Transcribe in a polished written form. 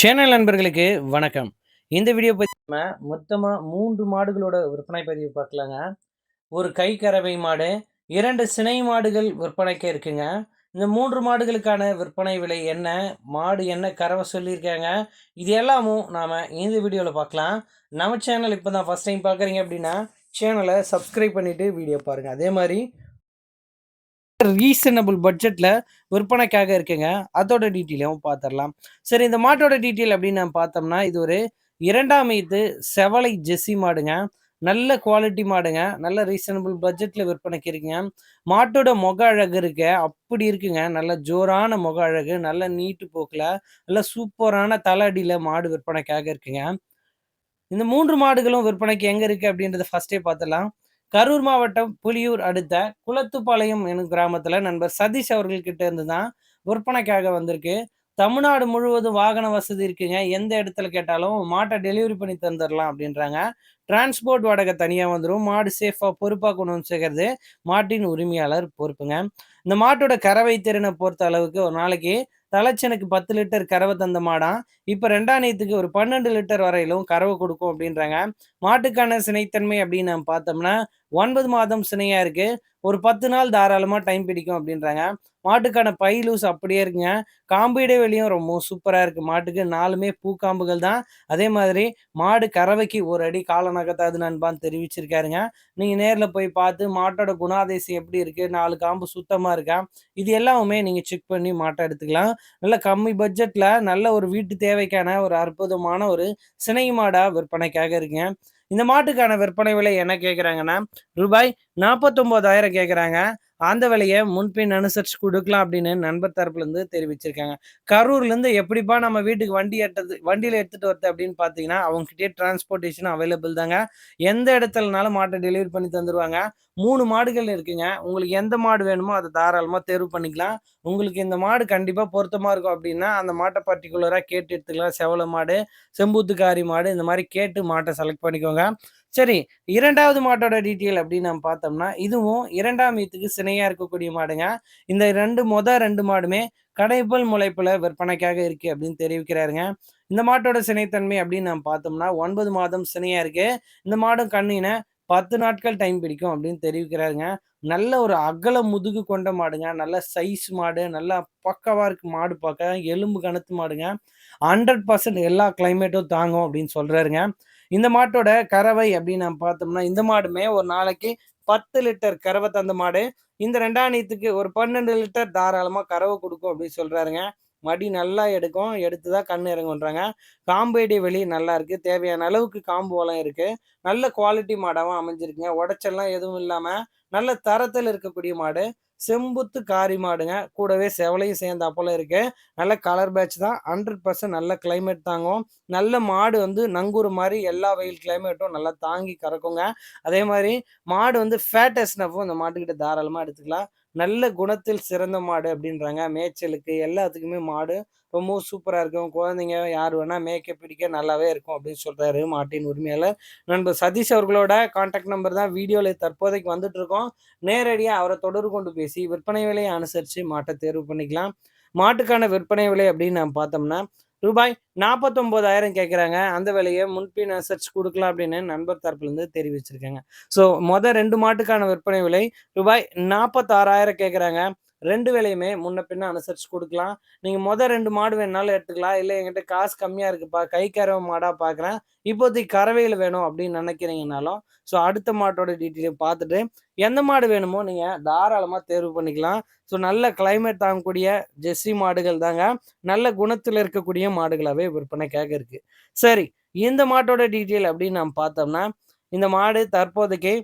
Channel நண்பர்களுக்கு வணக்கம். இந்த வீடியோ பத்தி நம்ம மொத்தமா 3 மாடுகளோட விற்பனை பதிவு பார்க்கலாங்க. ஒரு கை கறவை மாடு, 2 சினை மாடுகள் விற்பனைக்கு இருக்குங்க. இந்த 3 மாடுகளுக்கான விற்பனை விலை என்ன? மாடு என்ன கறவை சொல்லியிருக்காங்க? இது எல்லாமும் நாம இந்த வீடியோல பார்க்கலாம். நம்ம சேனல் இப்போ தான் ஃபர்ஸ்ட் டைம் பார்க்குறீங்க அப்படின்னா, சேனலை சப்ஸ்கிரைப் பண்ணிட்டு வீடியோ பாருங்க. அதே மாரி ரீசனபிள் பட்ஜெட்ல விற்பனைக்காக இருக்குங்க. அதோட டீட்டெயிலும் பார்த்துரலாம். சரி, இந்த மாட்டோட டீட்டெயில் அப்படின்னு நம்ம பார்த்தோம்னா, இது ஒரு 2ஆம் ஈத்து செவலை ஜெர்சி மாடுங்க. நல்ல குவாலிட்டி மாடுங்க. நல்ல ரீசனபிள் பட்ஜெட்ல விற்பனைக்கு இருக்குங்க. மாட்டோட முக அழகு இருக்கு. அப்படி இருக்குங்க. நல்ல ஜோரான முக அழகு. நல்ல நீட்டு போக்குல, நல்ல சூப்பரான தல அடியில மாடு விற்பனைக்காக இருக்குங்க. இந்த 3 மாடுகளும் விற்பனைக்கு எங்க இருக்கு அப்படின்றத ஃபர்ஸ்ட்டே பார்த்துடலாம். கரூர் மாவட்டம் புலியூர் அடுத்த குளத்துப்பாளையம் எனும் கிராமத்துல நண்பர் சதீஷ் அவர்கள் கிட்ட இருந்து தான் விற்பனைக்காக வந்திருக்கு. தமிழ்நாடு முழுவதும் வாகன வசதி இருக்குங்க. எந்த இடத்துல கேட்டாலும் மாட்ட டெலிவரி பண்ணி தந்துரலாம் அப்படின்றாங்க. டிரான்ஸ்போர்ட் வாடகை தனியா வந்துரும். மாடு சேஃபா பொறுப்பா கொண்டு வந்து சேர்க்கறது மாட்டின் உரிமையாளர் பொறுப்புங்க. இந்த மாட்டோட கறவை திறனை பொறுத்த அளவுக்கு ஒரு நாளைக்கு தலைச்சனுக்கு 10 லிட்டர் கறவை தந்த மாடாம். இப்ப 2ஆம் ஈத்துக்கு ஒரு 12 லிட்டர் வரையிலும் கறவை கொடுக்கும் அப்படின்றாங்க. மாட்டுக்கான சினைத்தன்மை அப்படின்னு நம்ம பார்த்தோம்னா, 9 மாதம் சினையா இருக்கு. ஒரு 10 நாள் தாராளமா டைம் பிடிக்கும் அப்படின்றாங்க. மாட்டுக்கான பை லூஸ் அப்படியே இருக்குங்க. காம்பு இடைவெளியும் ரொம்பவும் சூப்பரா இருக்கு. மாட்டுக்கு 4மே பூக்காம்புகள் தான். அதே மாதிரி மாடு கறவைக்கு 1 அடி காலம் நகர்த்தாது நண்பான்னு தெரிவிச்சிருக்காருங்க. நீங்க நேர்ல போய் பார்த்து மாட்டோட குணாதிசயம் எப்படி இருக்கு? 4 காம்பு சுத்தமா இருக்கா? இது எல்லாமுமே நீங்க செக் பண்ணி மாட்ட எடுத்துக்கலாம். நல்ல கம்மி பட்ஜெட்ல நல்ல ஒரு வீட்டு தேவைக்கான ஒரு அற்புதமான ஒரு சினை மாடா விற்பனைக்காக இருக்குங்க. இந்த மாட்டுக்கான விற்பனை விலை என்ன கேட்குறாங்கன்னா, ரூபாய் 49,000 கேட்குறாங்க. அந்த விலைய முன்பின் அனுசரிச்சு குடுக்கலாம் அப்படின்னு நண்பர் தரப்புலருந்து தெரிவிச்சிருக்காங்க. கரூர்லேருந்து எப்படிப்பா நம்ம வீட்டுக்கு வண்டியில எடுத்துட்டு வரது அப்படின்னு பார்த்தீங்கன்னா, அவங்ககிட்டயே டிரான்ஸ்போர்ட்டேஷன் அவைலபிள் தாங்க. எந்த இடத்துலனாலும் மாட்ட டெலிவரி பண்ணி தந்துருவாங்க. 3 மாடுகள் இருக்குங்க. உங்களுக்கு எந்த மாடு வேணுமோ அத தாராளமா தேர்வு பண்ணிக்கலாம். உங்களுக்கு இந்த மாடு கண்டிப்பா பொருத்தமா இருக்கும் அப்படின்னா, அந்த மாட்ட பர்ட்டிகுலரா கேட்டு எடுத்துக்கலாம். செவல மாடு, செம்பூத்துக்காரி மாடு இந்த மாரி கேட்டு மாட்ட செலக்ட் பண்ணிக்கோங்க. சரி, 2வது மாட்டோட டீட்டெயில் அப்படின்னு நம்ம பார்த்தோம்னா, இதுவும் 2ஆம் ஈத்துக்கு சினையா இருக்கக்கூடிய மாடுங்க. இந்த 2 மாடுமே கடைப்பல் முளைப்புல விற்பனைக்காக இருக்கு அப்படின்னு தெரிவிக்கிறாருங்க. இந்த மாட்டோட சினைத்தன்மை அப்படின்னு நம்ம பார்த்தோம்னா, 9 மாதம் சினையா இருக்கு. இந்த மாடும் கண்ணின 10 நாட்கள் டைம் பிடிக்கும் அப்படின்னு தெரிவிக்கிறாருங்க. நல்ல ஒரு அகல முதுகு கொண்ட மாடுங்க. நல்ல சைஸ் மாடு. நல்லா பக்காவா இருக்கு மாடு பார்க்க. எலும்பு கனத்து மாடுங்க. 100% எல்லா கிளைமேட்டும் தாங்கும் அப்படின்னு சொல்றாருங்க. இந்த மாட்டோட கறவை அப்படின்னு நம்ம பார்த்தோம்னா, இந்த மாடுமே ஒரு நாளைக்கு 10 லிட்டர் கறவை தந்த மாடு. இந்த 2ஆம் ஈத்துக்கு ஒரு 12 லிட்டர் தாராளமா கறவை குடுக்கும் அப்படின்னு சொல்றாருங்க. மடி நல்லா எடுக்கும். எடுத்து தான் கண்ணு இறங்குன்றாங்க. காம்பு இடைவெளி நல்லா இருக்கு. தேவையான அளவுக்கு காம்பு வளம் இருக்கு. நல்ல குவாலிட்டி மாடாவும் அமைஞ்சிருக்குங்க. உடைச்சல்லாம் எதுவும் இல்லாம, நல்ல தரத்துல இருக்கக்கூடிய மாடு. செம்புத்து காரி மாடுங்க. கூடவே செவலையும் சேர்ந்தாப்புல இருக்கு. நல்ல கலர் பேட்ச் தான். 100% நல்ல கிளைமேட் தாங்கும். நல்ல மாடு வந்து நங்கூர மாரி எல்லா வெயில் கிளைமேட்டும் நல்லா தாங்கி கறக்குங்க. அதே மாரி மாடு வந்து ஃபேட்டஸ்னஃப்பும் இந்த மாட்டுக்கிட்ட தாராளமா எடுத்துக்கலாம். நல்ல குணத்தில் சிறந்த மாடு அப்படின்றாங்க. மேய்ச்சலுக்கு எல்லாத்துக்குமே மாடு ரொம்பவும் சூப்பரா இருக்கும். குழந்தைங்க யார் வேணா மேய்க்க, பிடிக்க நல்லாவே இருக்கும் அப்படின்னு சொல்றாரு மாட்டின் உரிமையாளர். நண்பர் சதீஷ் அவர்களோட கான்டாக்ட் நம்பர் தான் வீடியோல தற்போதைக்கு வந்துட்டுருக்கோம். நேரடியா அவர தொடர்பு கொண்டு பேசி விற்பனை விலையை அனுசரிச்சு மாட்ட தேர்வு பண்ணிக்கலாம். மாட்டுக்கான விற்பனை விலை அப்படின்னு நம்ம பார்த்தோம்னா, ரூபாய் 49,000 கேட்குறாங்க. அந்த விலைய முன்பின் அனுசரிச்சு குடுக்கலாம் அப்படின்னு நண்பர் தரப்புலருந்து தெரிவிச்சிருக்காங்க. ஸோ 2 மாட்டுக்கான விற்பனை விலை ரூபாய் 46,000 கேட்குறாங்க. 2 விலையுமே முன்ன பின்ன அனுசரிச்சு குடுக்கலாம். நீங்க 2 மாடு வேணுனாலும் எடுத்துக்கலாம். இல்ல என்கிட்ட காசு கம்மியா இருக்குப்பா, கை கறவை மாடா பார்க்குறேன். இப்போதைக்கு கறவையில வேணும் அப்படின்னு நினைக்கிறீங்கனாலும், ஸோ அடுத்த மாட்டோட டீட்டெயிலையும் பார்த்துட்டு, எந்த மாடு வேணுமோ நீங்க தாராளமா தேர்வு பண்ணிக்கலாம். ஸோ நல்ல கிளைமேட் தாங்கக்கூடிய ஜெர்சி மாடுகள் தாங்க. நல்ல குணத்துல இருக்கக்கூடிய மாடுகளாவே விற்பனைக்காக இருக்கு. சரி, இந்த மாட்டோட டீட்டெயில் அப்படின்னு நம்ம பார்த்தோம்னா, இந்த மாடு தற்போதைக்கு